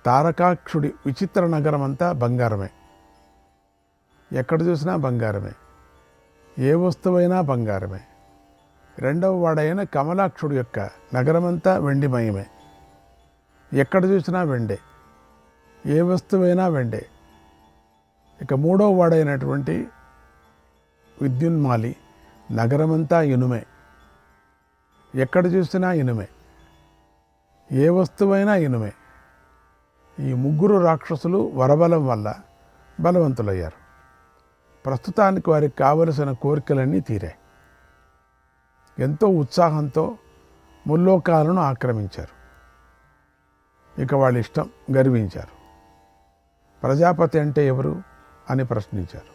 తారకాక్షుడి విచిత్ర నగరం అంతా బంగారమే. ఎక్కడ చూసినా బంగారమే, ఏ వస్తువైనా బంగారమే. రెండవ వాడైన కమలాక్షుడి యొక్క నగరమంతా వెండిమయమే. ఎక్కడ చూసినా వెండే, ఏ వస్తువైనా వెండే. ఇక మూడవ వాడైనటువంటి విద్యున్మాలి నగరమంతా ఇనుమే. ఎక్కడ చూసినా ఇనుమే, ఏ వస్తువైనా ఇనుమే. ఈ ముగ్గురు రాక్షసులు వరబలం వల్ల బలవంతులయ్యారు. ప్రస్తుతానికి వారికి కావలసిన కోరికలన్నీ తీరాయి. ఎంతో ఉత్సాహంతో ముల్లోకాలను ఆక్రమించారు. ఇక వాళ్ళ ఇష్టం గర్వించారు. ప్రజాపతి అంటే ఎవరు అని ప్రశ్నించారు.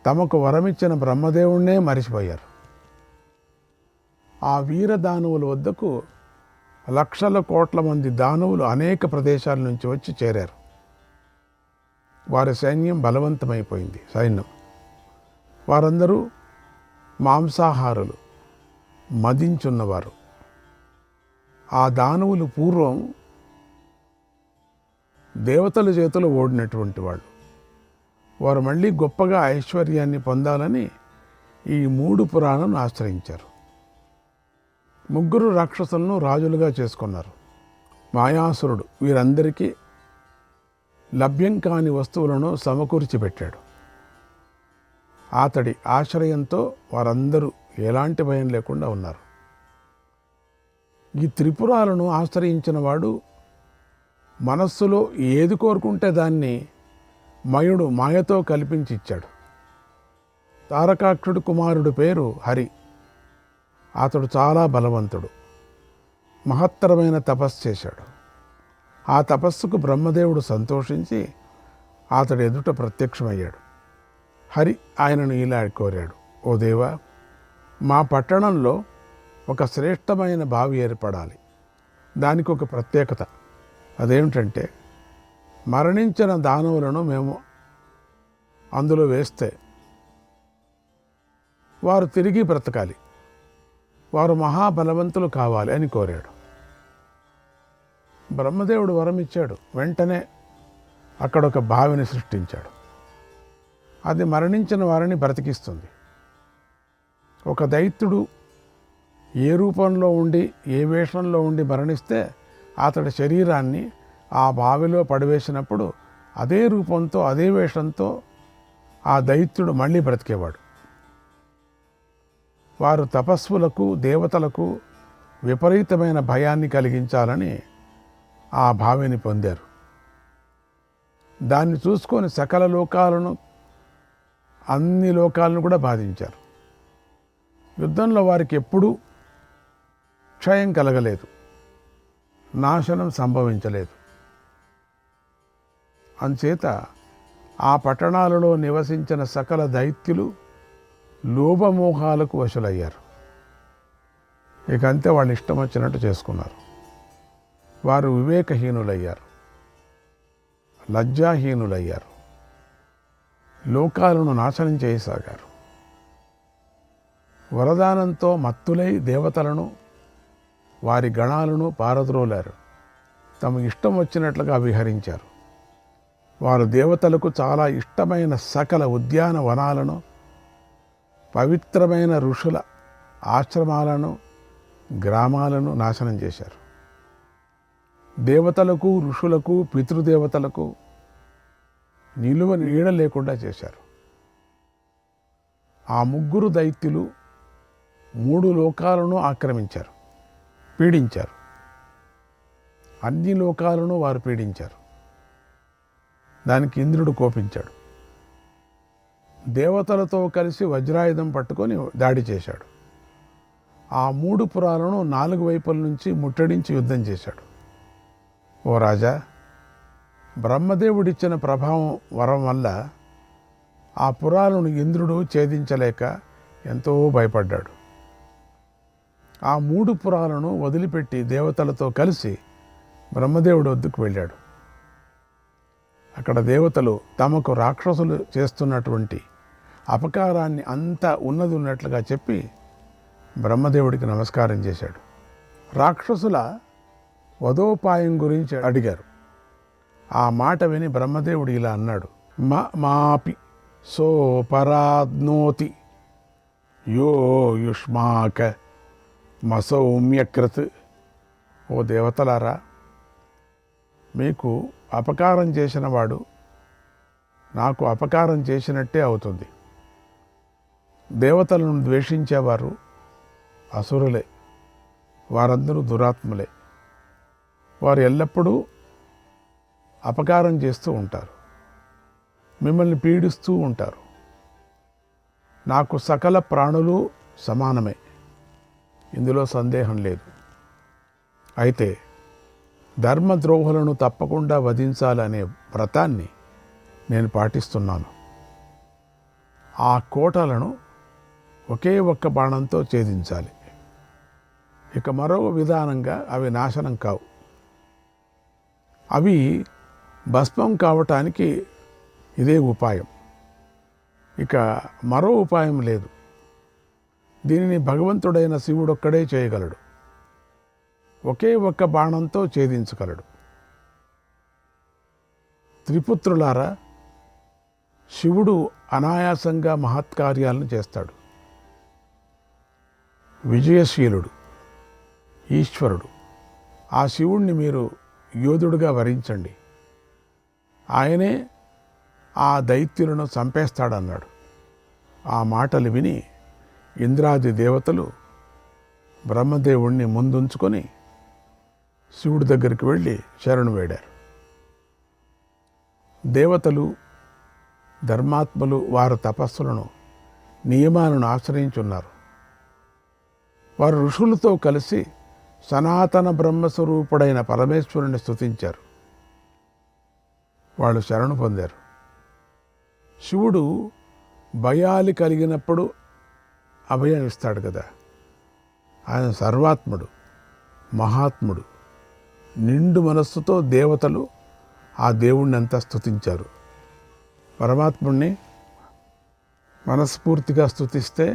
తమకు వరమిచ్చిన బ్రహ్మదేవుణ్ణే మరిచిపోయారు. ఆ వీర దానవుల వద్దకు లక్షల కోట్ల మంది దానవులు అనేక ప్రదేశాల నుంచి వచ్చి చేరారు. వారి సైన్యం బలవంతమైపోయింది. వారందరూ మాంసాహారులు, మదించున్నవారు. ఆ దానవులు పూర్వం దేవతల చేతులు ఓడినటువంటి వాళ్ళు. వారు మళ్ళీ గొప్పగా ఐశ్వర్యాన్ని పొందాలని ఈ 3 పురాణాలను ఆశ్రయించారు. ముగ్గురు రాక్షసులను రాజులుగా చేసుకున్నారు. మాయాసురుడు వీరందరికీ లభ్యం కాని వస్తువులను సమకూర్చి పెట్టాడు. అతడి ఆశ్రయంతో వారందరూ ఎలాంటి భయం లేకుండా ఉన్నారు. ఈ త్రిపురాలను ఆశ్రయించిన వాడు మనస్సులో ఏది కోరుకుంటే దాన్ని మయుడు మాయతో కల్పించి ఇచ్చాడు. తారకాక్షుడి కుమారుడి పేరు హరి. అతడు చాలా బలవంతుడు. మహత్తరమైన తపస్సు చేశాడు. ఆ తపస్సుకు బ్రహ్మదేవుడు సంతోషించి అతడి ఎదుట ప్రత్యక్షమయ్యాడు. హరి ఆయనను ఇలా కోరాడు, ఓ దేవా, మా పట్టణంలో ఒక శ్రేష్టమైన బావి ఏర్పడాలి. దానికి ఒక ప్రత్యేకత. అదేమిటంటే మరణించిన దానవులను మేము అందులో వేస్తే వారు తిరిగి బ్రతకాలి, వారు మహాబలవంతులు కావాలి అని కోరాడు. బ్రహ్మదేవుడు వరం ఇచ్చాడు. వెంటనే అక్కడ ఒక బావిని సృష్టించాడు. అది మరణించిన వారిని బ్రతికిస్తుంది. ఒక దైత్యుడు ఏ రూపంలో ఉండి ఏ వేషంలో ఉండి మరణిస్తే అతడి శరీరాన్ని ఆ బావిలో పడివేసినప్పుడు అదే రూపంతో అదే వేషంతో ఆ దైత్యుడు మళ్ళీ బ్రతికేవాడు. వారు తపస్సులకు దేవతలకు విపరీతమైన భయాన్ని కలిగించాలని ఆ బావిని పొందారు. దాన్ని చూసుకొని సకల లోకాలను, అన్ని లోకాలను కూడా బాధించారు. యుద్ధంలో వారికి ఎప్పుడూ క్షయం కలగలేదు, నాశనం సంభవించలేదు. అంచేత ఆ పట్టణాలలో నివసించిన సకల దైత్యులు లోభమోహాలకు వశులయ్యారు. ఇక అంతే వాళ్ళు ఇష్టం వచ్చినట్టు చేసుకున్నారు. వారు వివేకహీనులయ్యారు, లజ్జాహీనులయ్యారు, లోకాలను నాశనం చేయసాగారు. వరదానంతో మత్తులై దేవతలను వారి గణాలను పారద్రోలారు. తమ ఇష్టం వచ్చినట్లుగా విహరించారు. వారు దేవతలకు చాలా ఇష్టమైన సకల ఉద్యానవనాలను, పవిత్రమైన ఋషుల ఆశ్రమాలను, గ్రామాలను నాశనం చేశారు. దేవతలకు, ఋషులకు, పితృదేవతలకు నిలువ నీడ లేకుండా చేశారు. ఆ ముగ్గురు దైత్యులు 3 లోకాలను ఆక్రమించారు, పీడించారు. అన్ని లోకాలను వారు పీడించారు. దానికి ఇంద్రుడు కోపించాడు. దేవతలతో కలిసి వజ్రాయుధం పట్టుకొని దాడి చేశాడు. ఆ 3 పురాలను 4 వైపుల నుంచి ముట్టడించి యుద్ధం చేశాడు. ఓ రాజా, బ్రహ్మదేవుడిచ్చిన ప్రభావం వరం వల్ల ఆ పురాలను ఇంద్రుడు ఛేదించలేక ఎంతో భయపడ్డాడు. ఆ 3 పురాలను వదిలిపెట్టి దేవతలతో కలిసి బ్రహ్మదేవుడి వద్దకు వెళ్ళాడు. అక్కడ దేవతలు తమకు రాక్షసులు చేస్తున్నటువంటి అపకారాన్ని అంతా ఉన్నట్లుగా చెప్పి బ్రహ్మదేవుడికి నమస్కారం చేశాడు. రాక్షసుల వధోపాయం గురించి అడిగారు. ఆ మాట విని బ్రహ్మదేవుడు ఇలా అన్నాడు, మాపి సోపరాద్నోతి యో యుష్మాక మసౌమ్యకృత్. ఓ దేవతలారా, మీకు అపకారం చేసిన వాడు నాకు అపకారం చేసినట్టే అవుతుంది. దేవతలను ద్వేషించేవారు అసురులే, వారందరూ దురాత్ములే. వారు ఎల్లప్పుడూ అపకారం చేస్తూ ఉంటారు, మిమ్మల్ని పీడిస్తూ ఉంటారు. నాకు సకల ప్రాణులు సమానమే, ఇందులో సందేహం లేదు. అయితే ధర్మద్రోహులను తప్పకుండా వధించాలనే వ్రతాన్ని నేను పాటిస్తున్నాను. ఆ కోటలను ఒకే ఒక్క బాణంతో ఛేదించాలి. ఇక మరో విధానంగా అవి నాశనం కావు. అవి భస్మం కావటానికి ఇదే ఉపాయం. ఇక మరో ఉపాయం లేదు. దీనిని భగవంతుడైన శివుడొక్కడే చేయగలడు. ఒకే ఒక్క బాణంతో ఛేదించగలడు. త్రిపుత్రులారా, శివుడు అనాయాసంగా మహత్కార్యాలను చేస్తాడు. విజయశీలుడు, ఈశ్వరుడు. ఆ శివుణ్ణి మీరు యోధుడుగా వరించండి. ఆయనే ఆ దైత్యులను చంపేస్తాడన్నాడు. ఆ మాటలు విని ఇంద్రాది దేవతలు బ్రహ్మదేవుణ్ణి ముందుంచుకొని శివుడి దగ్గరికి వెళ్ళి శరణు వేడారు. దేవతలు, ధర్మాత్మలు వారి తపస్సులను, నియమాలను ఆశ్రయించున్నారు. వారు ఋషులతో కలిసి సనాతన బ్రహ్మస్వరూపుడైన పరమేశ్వరుని స్తుతించారు. వాళ్ళు శరణు పొందారు. శివుడు భయాలు కలిగినప్పుడు అభయం ఇస్తాడు కదా. ఆయన సర్వాత్ముడు, మహాత్ముడు. నిండు మనస్సుతో దేవతలు ఆ దేవుణ్ణి అంతా స్తుతించారు. పరమాత్ముణ్ణి మనస్ఫూర్తిగా స్తుతిస్తే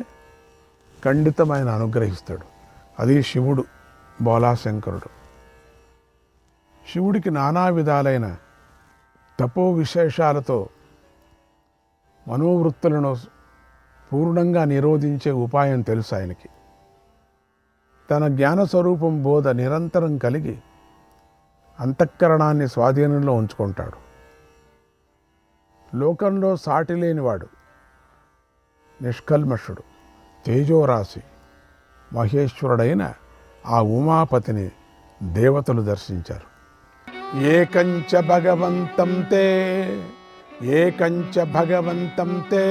ఖండితమైన అనుగ్రహిస్తాడు. అది శివుడు, బోలాశంకరుడు. శివుడికి నానా విధాలైన తపో విశేషాలతో మనోవృత్తులను పూర్ణంగా నిరోధించే ఉపాయం తెలుసు ఆయనకి. తన జ్ఞానస్వరూపం బోధ నిరంతరం కలిగి అంతఃకరణాన్ని స్వాధీనంలో ఉంచుకుంటాడు. లోకంలో సాటి లేనివాడు, నిష్కల్మషుడు, తేజోరాశి, మహేశ్వరుడైన ఆ ఉమాపతిని దేవతలు దర్శించారు. ఏకంచ భగవంతం తే, ఏకంచ భగవంతం తే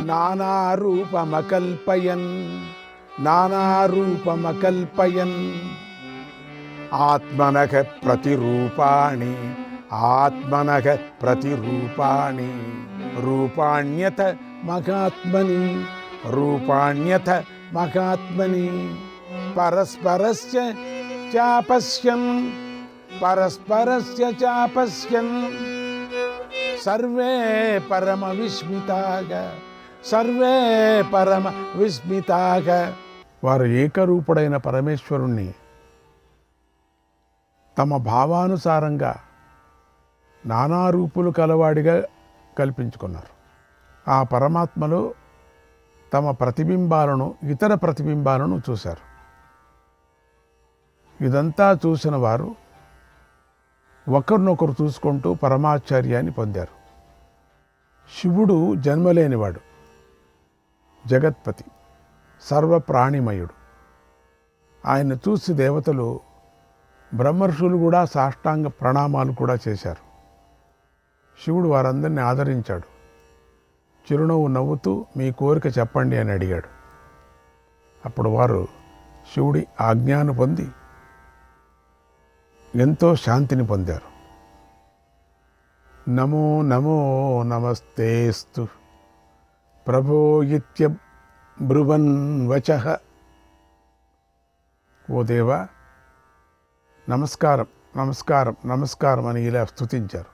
నానారూపమకల్పయన్, నానారూపమకల్పయన్ ఆత్మనః ప్రతిరూపాణి, ఆత్మనః ప్రతిరూపాణి రూపాణ్యత మహాత్మని, రూపాణ్యత మహాత్మని పరస్పరస్య చాపశ్యన్, పరస్పరస్య చాపశ్యన్ సర్వే పరమ విస్మితాగ, సర్వే పరమ విస్మితాగ. వారు ఏకరూపుడైన పరమేశ్వరుణ్ణి తమ భావానుసారంగా నానారూపులు కలవాడిగా కల్పించుకున్నారు. ఆ పరమాత్మలో తమ ప్రతిబింబాలను, ఇతర ప్రతిబింబాలను చూశారు. ఇదంతా చూసిన వారు ఒకరినొకరు చూసుకుంటూ పరమాశ్చర్యాన్ని పొందారు. శివుడు జన్మలేనివాడు, జగత్పతి, సర్వప్రాణిమయుడు. ఆయన చూసి దేవతలు, బ్రహ్మర్షులు కూడా సాష్టాంగ ప్రణామాలు కూడా చేశారు. శివుడు వారందరినీ ఆదరించాడు. చిరునవ్వు నవ్వుతూ మీ కోరిక చెప్పండి అని అడిగాడు. అప్పుడు వారు శివుడి ఆజ్ఞాను పొంది ఎంతో శాంతిని పొందారు. నమో నమో నమస్తేస్తు ప్రభో ఇత్యబ్రువన్ వచః. ఓ దేవా, నమస్కారం, నమస్కారం, నమస్కారం అని ఇలా స్తుతించారు.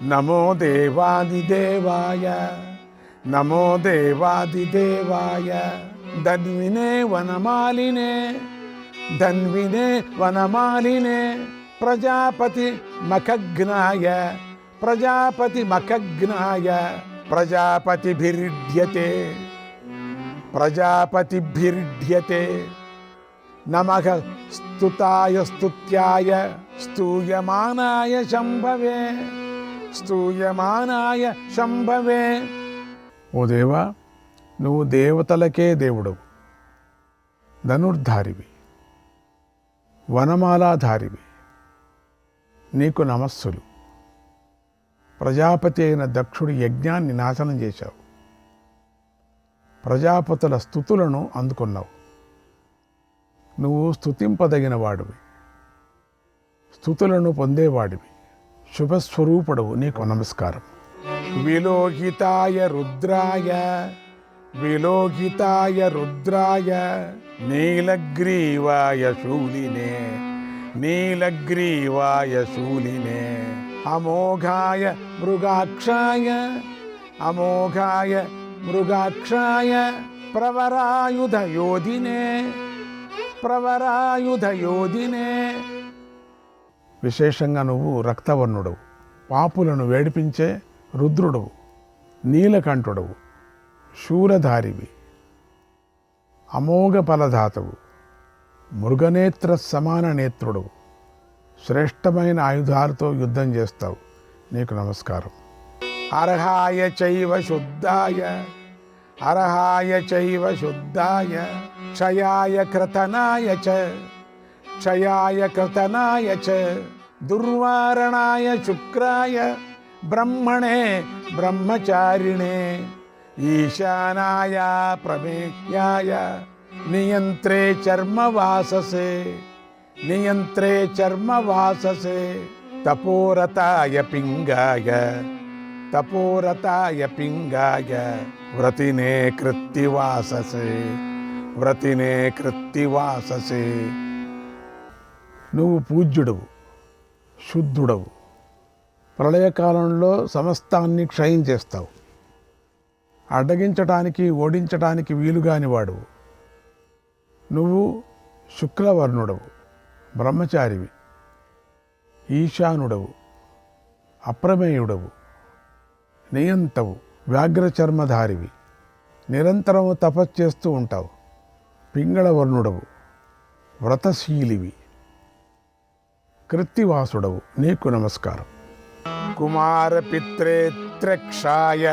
నమో దేవాదిదేవాయ, నమో దేవాదిదేవాయ ధన్వినే వనమాలినే, ధన్వినే వనమాలినే ప్రజాపతి మఖఘ్నాయ ప్రజాపతి మఖఘ్నాయ ప్రజాపతిభిర్ఢ్యతే ప్రజాపతిభిర్ఢ్యతే నమః స్తుతాయ స్తుత్యాయ స్తూయమానాయ శంభవే స్తూయమానాయ శంభవే. ఓ దేవా, నువ్వు దేవతలకే దేవుడవు, ధనుర్ధారివి, వనమాలాధారివి, నీకు నమస్సులు. ప్రజాపతి అయిన దక్షుడి యజ్ఞాన్ని నాశనం చేశావు, ప్రజాపతుల స్తుతులను అందుకున్నావు. నువ్వు స్తుతింపదగిన వాడివి, స్తుతులను పొందేవాడివి, శుభస్వరూపుడవు, నీకు నమస్కారం. విలోహితాయ రుద్రాయ విలోహితాయ రుద్రాయ నీలగ్రీవాయ శూలినే నీలగ్రీవాయ శూలినే అమోఘాయ మృగాక్షాయ అమోఘాయ మృగాక్షాయ ప్రవరాయుధయోధినే ప్రవరాయుధయోధినే. విశేషంగా నువ్వు రక్తవర్ణుడవు, పాపులను వేడిపించే రుద్రుడవు, నీలకంఠుడవు, శూలధారివి, అమోఘ ఫలదాతవు, మృగనేత్ర సమాన నేత్రుడవు, శ్రేష్టమైన ఆయుధాలతో యుద్ధం చేస్తావు, నీకు నమస్కారం. అర్హాయ చైవ శుద్ధాయ అర్హాయ చైవ శుద్ధాయ క్షయాయ కృతనాయ చ క్షయాయ కృతనాయ చ దుర్వారణాయ శుక్రాయ బ్రహ్మణే బ్రహ్మచారిణే ఈశానాయ ప్రమేయాయ నియంత్రే చర్మవాససే నియంత్రే చర్మవాససే తపోరతాయ పింగాయ తపోరతాయ పింగాయ వ్రతినే కృత్తివాససే వ్రతినే కృత్తివాససే. నువ్వు పూజ్యుడవు, శుద్ధుడవు, ప్రళయకాలంలో సమస్తాన్ని క్షయం చేస్తావు, అడ్డగించటానికి ఓడించటానికి వీలుగాని వాడువు. నువ్వు శుక్లవర్ణుడవు, బ్రహ్మచారివి, ఈశానుడవు, అప్రమేయుడవు, నియంతవు, వ్యాఘ్రచర్మధారివి, నిరంతరము తపస్చేస్తూ ఉంటావు, పింగళవర్ణుడవు, వ్రతశీలివి, కృత్తివాసుడవు, నీకు నమస్కారం. కుమారపిత్రేత్రక్షాయ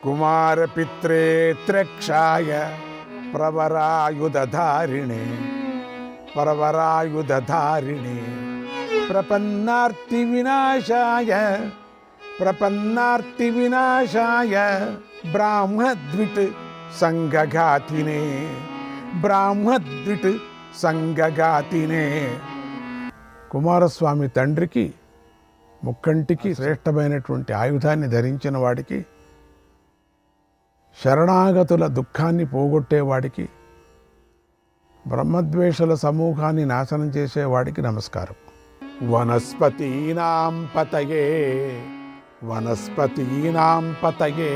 కుమారపిత్రేత్రక్షాయ ప్రవరాయుధారిణే ప్రవరాయుధారిణే ప్రపన్నార్తి వినాశాయ ప్రపన్నార్తి వినాశాయ బ్రాహ్మద్విట్ సంఘఘాతినే బ్రాహ్మద్విట్ సంఘఘాతినే. కుమారస్వామి తండ్రికి ముక్కంటికి శ్రేష్టమైనటువంటి ఆయుధాన్ని ధరించిన వాడికి, శరణాగతుల దుఃఖాన్ని పోగొట్టేవాడికి, బ్రహ్మద్వేషుల సమూహాన్ని నాశనం చేసేవాడికి నమస్కారం. వనస్పతీనాం పతయే వనస్పతీనాం పతయే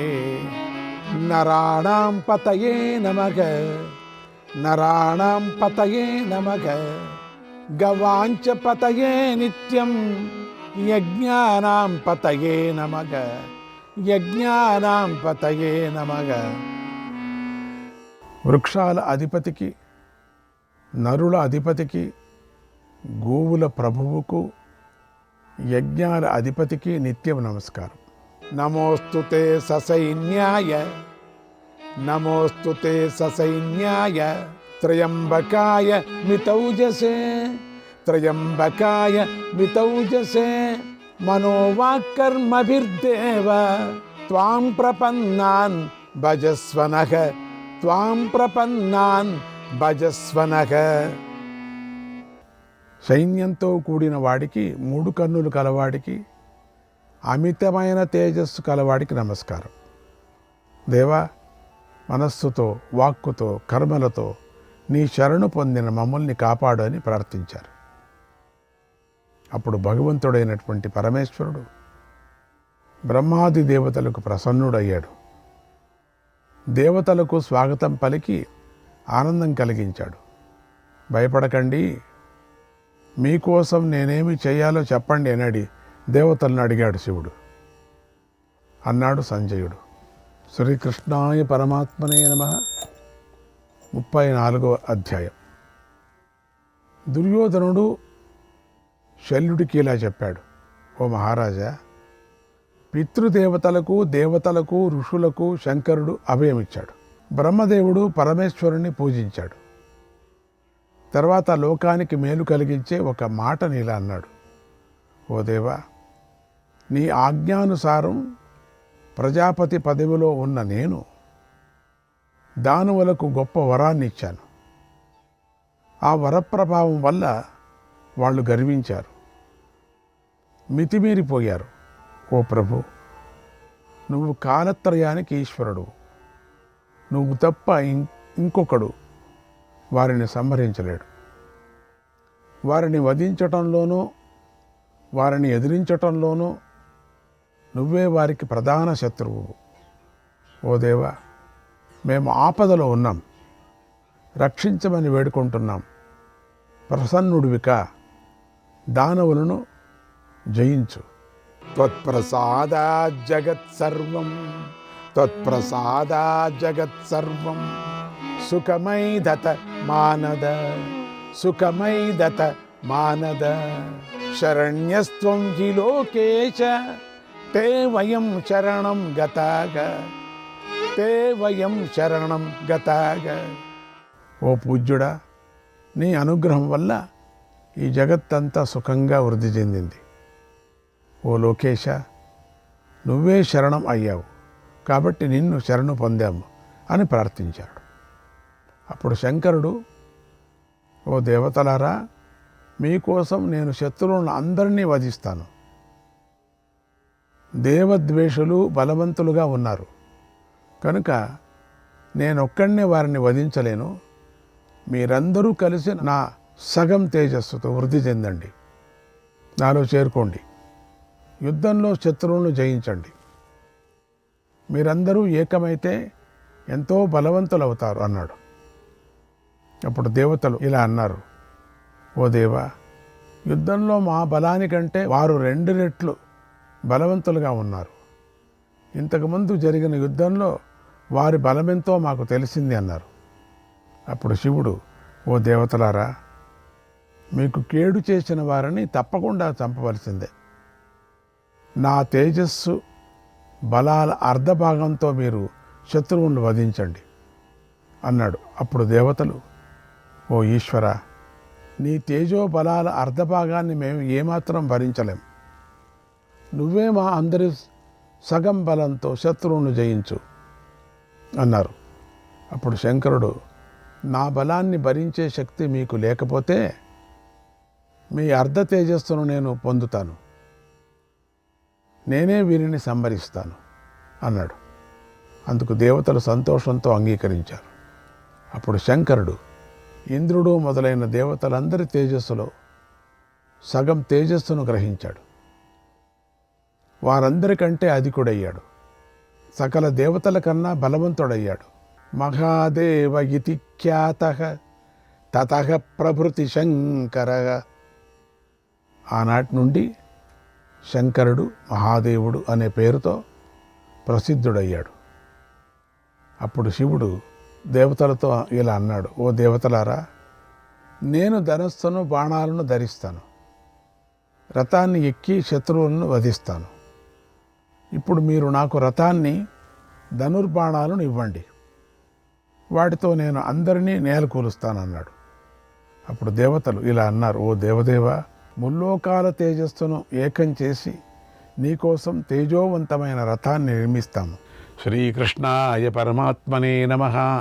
నరాణాం పతయే నమః నరాణాం పతయే నమః గవాంచ పతయే నిత్యం యజ్ఞానాం పతయే నమః యజ్ఞానాం పతయే నమః. వృక్షాల అధిపతికి, నరుల అధిపతికి, గోవుల ప్రభువుకు, యజ్ఞాల అధిపతికి నిత్యం నమస్కారం. నమోస్తుతే ససైన్యాయ నమోస్తుతే ససైన్యాయ త్రయంబకాయ మితౌజసే త్రయంబకాయ మితౌజసే మనోవాక్కర్మభిర్దేవ త్వాం ప్రపన్నాన్ భజస్వనః త్వాం ప్రపన్నాన్ భజస్వనః. సైన్యంతో కూడిన వాడికి, 3 కన్నులు కలవాడికి, అమితమైన తేజస్సు కలవాడికి నమస్కారం. దేవా, మనస్సుతో, వాక్కుతో, కర్మలతో నీ శరణు పొందిన మమ్మల్ని కాపాడు అని ప్రార్థించారు. అప్పుడు భగవంతుడైనటువంటి పరమేశ్వరుడు బ్రహ్మాది దేవతలకు ప్రసన్నుడయ్యాడు. దేవతలకు స్వాగతం పలికి ఆనందం కలిగించాడు. భయపడకండి, మీకోసం నేనేమి చేయాలో చెప్పండి అని దేవతలను అడిగాడు శివుడు. అన్నాడు సంజయుడు. శ్రీకృష్ణాయ పరమాత్మనే నమః. 34వ అధ్యాయం. దుర్యోధనుడు శల్యుడికి ఇలా చెప్పాడు. ఓ మహారాజా, పితృదేవతలకు, దేవతలకు, ఋషులకు శంకరుడు అభయమిచ్చాడు. బ్రహ్మదేవుడు పరమేశ్వరుని పూజించాడు. తర్వాత లోకానికి మేలు కలిగించే ఒక మాటని ఇలా అన్నాడు. ఓ దేవా, నీ ఆజ్ఞానుసారం ప్రజాపతి పదవిలో ఉన్న నేను దానవులకు గొప్ప వరాన్ని ఇచ్చాను. ఆ వరప్రభావం వల్ల వాళ్ళు గర్వించారు, మితిమీరిపోయారు. ఓ ప్రభు, నువ్వు కాలత్రయానికి ఈశ్వరుడు. నువ్వు తప్ప ఇంకొకడు వారిని సంహరించలేడు. వారిని వధించటంలోనూ వారిని ఎదిరించటంలోనూ నువ్వే వారికి ప్రధాన శత్రువు. ఓ దేవా, మేము ఆపదలో ఉన్నాం, రక్షించమని వేడుకుంటున్నాం. ప్రసన్నుడివిక, దానవులను జయించు. త్వత్ప్రసాదా జగత్సర్వం, త్వత్ప్రసాదా జగత్సర్వం, సుఖమై దత మానద, సుఖమై దత మానద. శరణ్యస్త్వం హి లోకేశ, తే వయం శరణం గతాగ, తే వయం శరణం గతాగ. ఓ పూజ్యుడా, నీ అనుగ్రహం వల్ల ఈ జగత్తంతా సుఖంగా వృద్ధి చెందింది. ఓ లోకేశ, నువ్వే శరణం అయ్యావు కాబట్టి నిన్ను శరణు పొందాము అని ప్రార్థించాడు. అప్పుడు శంకరుడు, ఓ దేవతలారా, మీకోసం నేను శత్రువులను అందరినీ వధిస్తాను. దేవద్వేషులు బలవంతులుగా ఉన్నారు కనుక నేనొక్కడినే వారిని వధించలేను. మీరందరూ కలిసి నా సగం తేజస్సుతో వృద్ధి చెందండి, నాలో చేరుకోండి, యుద్ధంలో శత్రువులను జయించండి. మీరందరూ ఏకమైతే ఎంతో బలవంతులవుతారు అన్నాడు. అప్పుడు దేవతలు ఇలా అన్నారు. ఓ దేవా, యుద్ధంలో మా బలానికంటే వారు 2 రెట్లు బలవంతులుగా ఉన్నారు. ఇంతకుముందు జరిగిన యుద్ధంలో వారి బలమెంతో మాకు తెలిసింది అన్నారు. అప్పుడు శివుడు, ఓ దేవతలారా, మీకు కేడు చేసిన వారిని తప్పకుండా చంపవలసిందే. నా తేజస్సు బలాల అర్ధభాగంతో మీరు శత్రువులను వధించండి అన్నాడు. అప్పుడు దేవతలు, ఓ ఈశ్వర, నీ తేజో బలాల అర్ధభాగాన్ని మేము ఏమాత్రం భరించలేం. నువ్వే మా అందరి సగం బలంతో శత్రువును జయించు అన్నారు. అప్పుడు శంకరుడు, నా బలాన్ని భరించే శక్తి మీకు లేకపోతే మీ అర్ధ తేజస్సును నేను పొందుతాను, నేనే వీరిని సంహరిస్తాను అన్నాడు. అందుకు దేవతలు సంతోషంతో అంగీకరించారు. అప్పుడు శంకరుడు ఇంద్రుడు మొదలైన దేవతలందరి తేజస్సులో సగం తేజస్సును గ్రహించాడు. వారందరికంటే అధికుడయ్యాడు. సకల దేవతల కన్నా బలవంతుడయ్యాడు. మహాదేవ ఇతి ఖ్యాతః తతః ప్రభృతి శంకర. ఆనాటి నుండి శంకరుడు మహాదేవుడు అనే పేరుతో ప్రసిద్ధుడయ్యాడు. అప్పుడు శివుడు దేవతలతో ఇలా అన్నాడు. ఓ దేవతలారా, నేను ధనస్సును బాణాలను ధరిస్తాను, రథాన్ని ఎక్కి శత్రువులను వధిస్తాను. ఇప్పుడు మీరు నాకు రథాన్ని ధనుర్బాణాలను ఇవ్వండి, వాటితో నేను అందరినీ నేలకూలుస్తానన్నాడు. అప్పుడు దేవతలు ఇలా అన్నారు. ఓ దేవదేవ, ముల్లోకాల తేజస్సును ఏకం చేసి నీకోసం తేజోవంతమైన రథాన్ని నిర్మిస్తాము. శ్రీకృష్ణాయ పరమాత్మనే నమః.